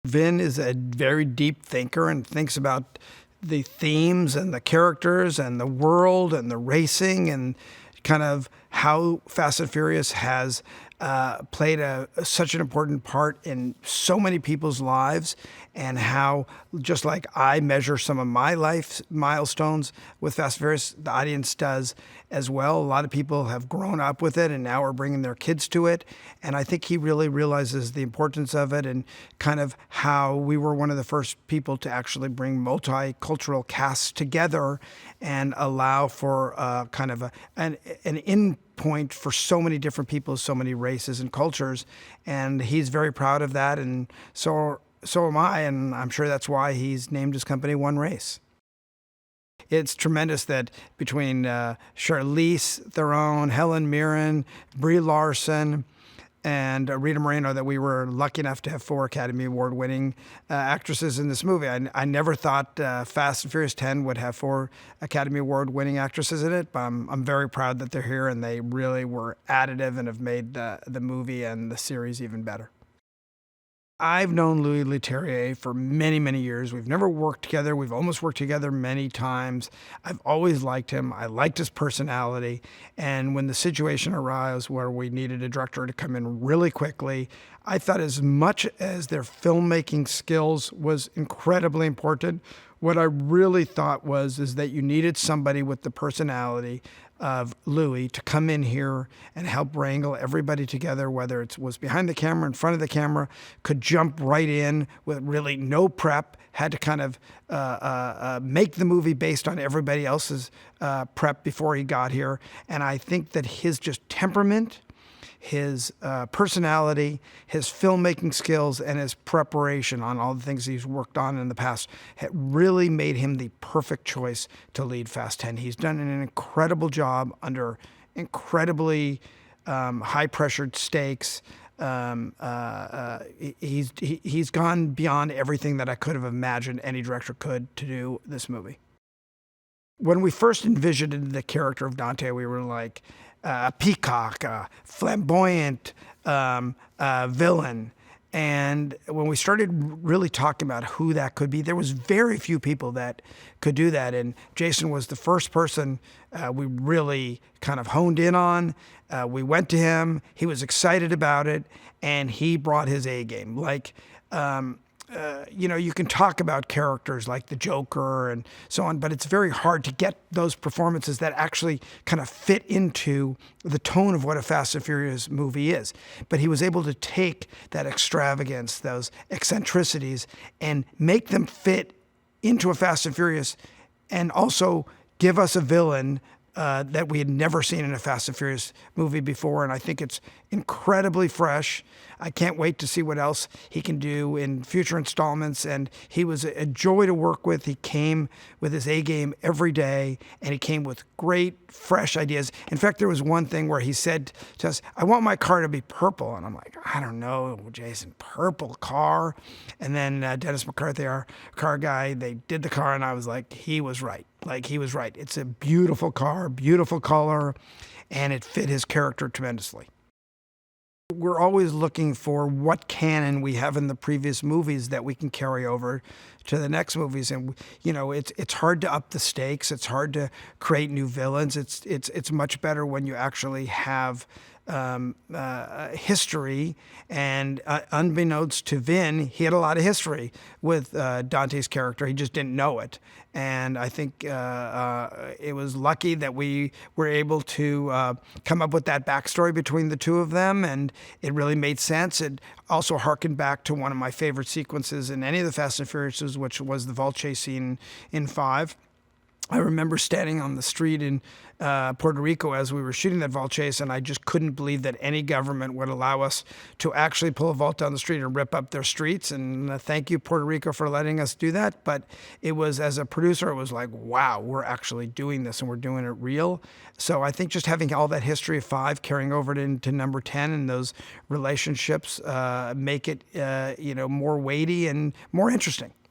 Vin is a very deep thinker and thinks about the themes and the characters and the world and the racing and kind of how Fast and Furious has played such an important part in so many people's lives, and how, just like I measure some of my life milestones with Fast and Furious, the audience does as well. A lot of people have grown up with it and now are bringing their kids to it. And I think he really realizes the importance of it, and kind of how we were one of the first people to actually bring multicultural casts together and allow for kind of an in point for so many different people, so many races and cultures. And he's very proud of that, and so am I, and I'm sure that's why he's named his company One Race. It's tremendous that between Charlize Theron, Helen Mirren, Brie Larson, and Rita Moreno, that we were lucky enough to have 4 Academy Award winning actresses in this movie. I never thought Fast and Furious 10 would have 4 Academy Award winning actresses in it, but I'm very proud that they're here, and they really were additive and have made the movie and the series even better. I've known Louis Leterrier for many, many years. We've never worked together. We've almost worked together many times. I've always liked him. I liked his personality. And when the situation arose where we needed a director to come in really quickly, I thought as much as their filmmaking skills was incredibly important, what I really thought is that you needed somebody with the personality of Louis to come in here and help wrangle everybody together, whether it was behind the camera, in front of the camera, could jump right in with really no prep, had to kind of make the movie based on everybody else's prep before he got here. And I think that his just temperament, his personality, his filmmaking skills, and his preparation on all the things he's worked on in the past had really made him the perfect choice to lead Fast 10. He's done an incredible job under incredibly high-pressured stakes. He's gone beyond everything that I could have imagined any director could to do this movie. When we first envisioned the character of Dante, we were like, a peacock, a flamboyant villain. And when we started really talking about who that could be, there was very few people that could do that. And Jason was the first person we really kind of honed in on. We went to him. He was excited about it, and he brought his A game. You can talk about characters like the Joker and so on, but it's very hard to get those performances that actually kind of fit into the tone of what a Fast and Furious movie is. But he was able to take that extravagance, those eccentricities, and make them fit into a Fast and Furious, and also give us a villain that we had never seen in a Fast and Furious movie before. And I think it's incredibly fresh. I can't wait to see what else he can do in future installments. And he was a joy to work with. He came with his A game every day, and he came with great, fresh ideas. In fact, there was one thing where he said to us, "I want my car to be purple." And I'm like, "I don't know, Jason, purple car?" And then Dennis McCarthy, our car guy, they did the car, and I was like, he was right. He was right. It's a beautiful car, beautiful color, and it fit his character tremendously. We're always looking for what canon we have in the previous movies that we can carry over to the next movies. And, it's hard to up the stakes. It's hard to create new villains. It's much better when you actually have history. And unbeknownst to Vin, he had a lot of history with Dante's character. He just didn't know it. And I think it was lucky that we were able to come up with that backstory between the two of them, and it really made sense. It also harkened back to one of my favorite sequences in any of the Fast and Furiouses, which was the vault chase scene in 5. I remember standing on the street in Puerto Rico as we were shooting that vault chase, and I just couldn't believe that any government would allow us to actually pull a vault down the street and rip up their streets. And thank you, Puerto Rico, for letting us do that. But it was, as a producer, it was like, wow, we're actually doing this, and we're doing it real. So I think just having all that history of 5 carrying over into number 10, and those relationships make it more weighty and more interesting.